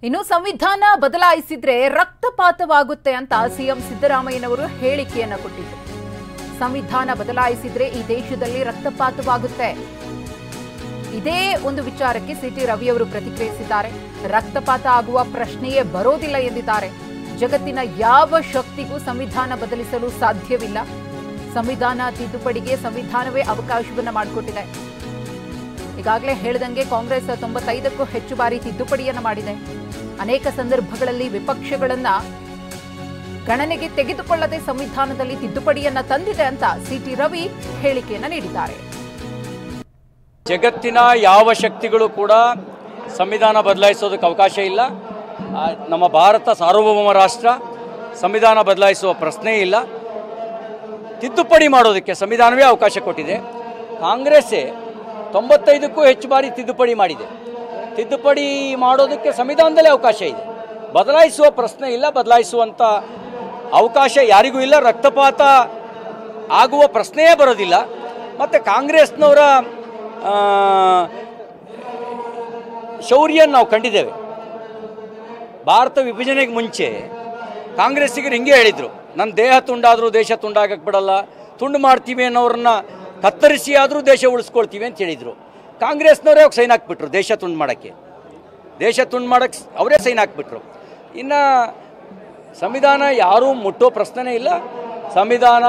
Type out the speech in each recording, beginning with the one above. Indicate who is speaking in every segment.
Speaker 1: ಇನ್ನು ಸಂವಿಧಾನ ಬದಲಾಯಿಸಿದ್ರೆ ರಕ್ತಪಾತವಾಗುತ್ತೆ ಅಂತ ಸಿಎಂ ಸಿದ್ದರಾಮಯ್ಯನವರು ಹೇಳಿಕೆಯನ್ನ ಕೊಟ್ಟಿದ್ರು. ಸಂವಿಧಾನ ಬದಲಾಯಿಸಿದ್ರೆ ಈ ದೇಶದಲ್ಲಿ ರಕ್ತಪಾತವಾಗುತ್ತೆ. ಇದೇ ಒಂದು ವಿಚಾರಕ್ಕೆ ಸಿಟಿ ರವಿ ಅವರು ಪ್ರತಿಕ್ರಿಯಿಸಿದ್ದಾರೆ. ರಕ್ತಪಾತ ಆಗುವ ಪ್ರಶ್ನೆಯೇ ಬರೋದಿಲ್ಲ ಎಂದಿದ್ದಾರೆ. ಜಗತ್ತಿನ ಯಾವ ಶಕ್ತಿಗೂ ಸಂವಿಧಾನ ಬದಲಿಸಲು ಸಾಧ್ಯವಿಲ್ಲ. ಸಂವಿಧಾನ ತಿದ್ದುಪಡಿಗೆ ಸಂವಿಧಾನವೇ ಅವಕಾಶವನ್ನ ಮಾಡಿಕೊಟ್ಟಿದೆ. ಈಗಾಗಲೇ ಹೇಳಿದಂಗೆ ಕಾಂಗ್ರೆಸ್ 95ಕ್ಕೂ ಹೆಚ್ಚು ಬಾರಿ ತಿದ್ದುಪಡಿಯನ್ನ ಮಾಡಿದೆ. ಅನೇಕ ಸಂದರ್ಭಗಳಲ್ಲಿ ವಿಪಕ್ಷಗಳನ್ನ ಗಣನೆಗೆ ತೆಗೆದುಕೊಳ್ಳದೆ ಸಂವಿಧಾನದಲ್ಲಿ ತಿದ್ದುಪಡಿಯನ್ನ ತಂದಿದೆ ಅಂತ ಸಿಟಿ ರವಿ ಹೇಳಿಕೆಯನ್ನ ನೀಡಿದ್ದಾರೆ.
Speaker 2: ಜಗತ್ತಿನ ಯಾವ ಶಕ್ತಿಗಳು ಕೂಡ ಸಂವಿಧಾನ ಬದಲಾಯಿಸೋದಕ್ಕೆ ಅವಕಾಶ ಇಲ್ಲ. ನಮ್ಮ ಭಾರತ ಸಾರ್ವಭೌಮ ರಾಷ್ಟ್ರ, ಸಂವಿಧಾನ ಬದಲಾಯಿಸುವ ಪ್ರಶ್ನೆ ಇಲ್ಲ. ತಿದ್ದುಪಡಿ ಮಾಡೋದಕ್ಕೆ ಸಂವಿಧಾನವೇ ಅವಕಾಶ ಕೊಟ್ಟಿದೆ. ಕಾಂಗ್ರೆಸ್ಸೇ 95ಕ್ಕೂ ಹೆಚ್ಚು ಬಾರಿ ತಿದ್ದುಪಡಿ ಮಾಡಿದೆ. ತಿದ್ದುಪಡಿ ಮಾಡೋದಕ್ಕೆ ಸಂವಿಧಾನದಲ್ಲೇ ಅವಕಾಶ ಇದೆ. ಬದಲಾಯಿಸುವ ಪ್ರಶ್ನೆ ಇಲ್ಲ, ಬದಲಾಯಿಸುವಂಥ ಅವಕಾಶ ಯಾರಿಗೂ ಇಲ್ಲ. ರಕ್ತಪಾತ ಆಗುವ ಪ್ರಶ್ನೆಯೇ ಬರೋದಿಲ್ಲ. ಮತ್ತು ಕಾಂಗ್ರೆಸ್ನವರ ಶೌರ್ಯ ನಾವು ಕಂಡಿದ್ದೇವೆ. ಭಾರತ ವಿಭಜನೆಗೆ ಮುಂಚೆ ಕಾಂಗ್ರೆಸ್ಸಿಗರು ಹಿಂಗೆ ಹೇಳಿದರು, ನನ್ನ ದೇಹ ತುಂಡಾದರೂ ದೇಶ ತುಂಡಾಗಕ್ಕೆ ಬಿಡಲ್ಲ, ತುಂಡು ಮಾಡ್ತೀವಿ ಅನ್ನೋರನ್ನ ಕತ್ತರಿಸಿ ಆದರೂ ದೇಶ ಉಳಿಸ್ಕೊಳ್ತೀವಿ ಅಂತ ಹೇಳಿದರು. ಕಾಂಗ್ರೆಸ್ನವರೇ ಅವ್ರು ಸೈನ್ ಹಾಕ್ಬಿಟ್ರು. ದೇಶ ತುಂಡು ಮಾಡೋಕ್ಕೆ ಅವರೇ ಸೈನ್ ಹಾಕ್ಬಿಟ್ರು. ಇನ್ನು ಸಂವಿಧಾನ ಯಾರೂ ಮುಟ್ಟೋ ಪ್ರಶ್ನೆನೇ ಇಲ್ಲ. ಸಂವಿಧಾನ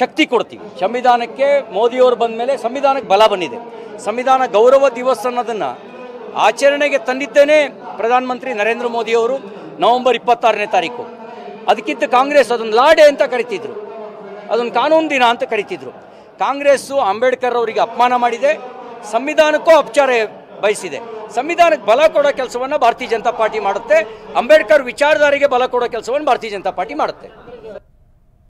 Speaker 2: ಶಕ್ತಿ ಕೊಡ್ತೀವಿ. ಸಂವಿಧಾನಕ್ಕೆ ಮೋದಿಯವರು ಬಂದ ಮೇಲೆ ಸಂವಿಧಾನಕ್ಕೆ ಬಲ ಬಂದಿದೆ. ಸಂವಿಧಾನ ಗೌರವ ದಿವಸ ಅನ್ನೋದನ್ನು ಆಚರಣೆಗೆ ತಂದಿದ್ದೇನೆ ಪ್ರಧಾನಮಂತ್ರಿ ನರೇಂದ್ರ ಮೋದಿಯವರು ನವೆಂಬರ್ 26ನೇ ತಾರೀಕು. ಅದಕ್ಕಿಂತ ಕಾಂಗ್ರೆಸ್ ಅದನ್ನು ಲಾ ಡೇ ಅಂತ ಕರಿತಿದ್ರು, ಅದನ್ನು ಕಾನೂನು ದಿನ ಅಂತ ಕರಿತಿದ್ರು. ಕಾಂಗ್ರೆಸ್ಸು ಅಂಬೇಡ್ಕರ್ ಅವರಿಗೆ ಅಪಮಾನ ಮಾಡಿದೆ, ಸಂವಿಧಾನಕ್ಕೂ ಅಪಚಾರ ಬಯಸಿದೆ. ಸಂವಿಧಾನಕ್ಕೆ ಬಲ ಕೊಡೋ ಕೆಲಸವನ್ನು ಭಾರತೀಯ ಜನತಾ ಪಾರ್ಟಿ ಮಾಡುತ್ತೆ. ಅಂಬೇಡ್ಕರ್ ವಿಚಾರಧಾರೆಗೆ ಬಲ ಕೊಡೋ ಕೆಲಸವನ್ನು ಭಾರತೀಯ ಜನತಾ ಪಾರ್ಟಿ ಮಾಡುತ್ತೆ.